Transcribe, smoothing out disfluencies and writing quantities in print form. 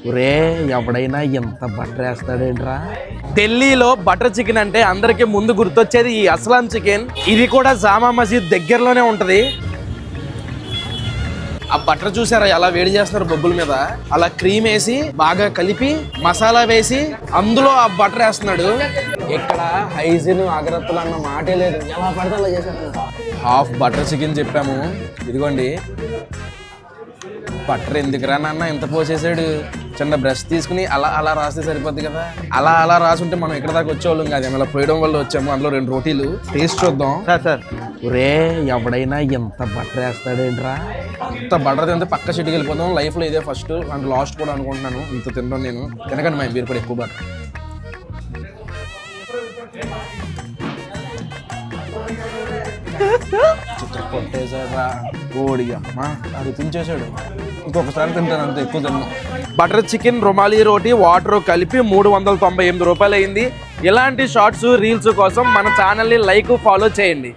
ఒరే ఎవడైనా ఎంత బటర్ వేస్తాడేంట్రా? ఢిల్లీలో బటర్ చికెన్ అంటే అందరికి ముందు గుర్తొచ్చేది ఈ అస్లాం చికెన్. ఇది కూడా జామా మసీద్ దగ్గరలోనే ఉంటది. ఆ బటర్ చూసారా ఎలా వేడి చేస్తున్నారు బొగ్గుల మీద, అలా క్రీమ్ వేసి బాగా కలిపి మసాలా వేసి అందులో ఆ బటర్ వేస్తున్నాడు. ఇక్కడ హైజీన్ అగరత్తులు అన్న మాటే లేదు, ఎలా పడితే అలా చేసేస్తున్నారు. హాఫ్ బటర్ చికెన్ చెప్పాము, ఇదిగోండి. బటర్ ఎందుకురా నాన్న ఇంత పోసేసాడు? చిన్న బ్రష్ తీసుకుని అలా అలా రాస్తే సరిపోద్ది కదా. అలా అలా రాసుంటే మనం ఇక్కడ దాకా వచ్చేవాళ్ళం కాదు. అలా పోయడం వల్ల వచ్చాము. అందులో 2 రోటీలు టేస్ట్ చూద్దాం. సార్ ఒరే ఎవడైనా ఎంత బటర్ వేస్తాడేంట్రా? ఇంత బటర్ తింటే పక్క చెట్టుకి వెళ్ళిపోతాం. లైఫ్లో ఇదే ఫస్ట్ అండ్ లాస్ట్ కూడా అనుకుంటున్నాను ఇంత తింటాను నేను. తినకండి మా మీరు కూడా ఎక్కువ బటర్. కొట్టేసాడ్రా ఓడిగా అది తించేసాడు. ఇంకొకసారి తింటాను అంత ఎక్కువ తిన్నాను. బటర్ చికెన్ రుమాలి రోటీ వాటర్ కలిపి 398 రూపాయలు అయింది. ఇలాంటి షార్ట్స్ రీల్స్ కోసం మన ఛానల్ని లైక్ ఫాలో చేయండి.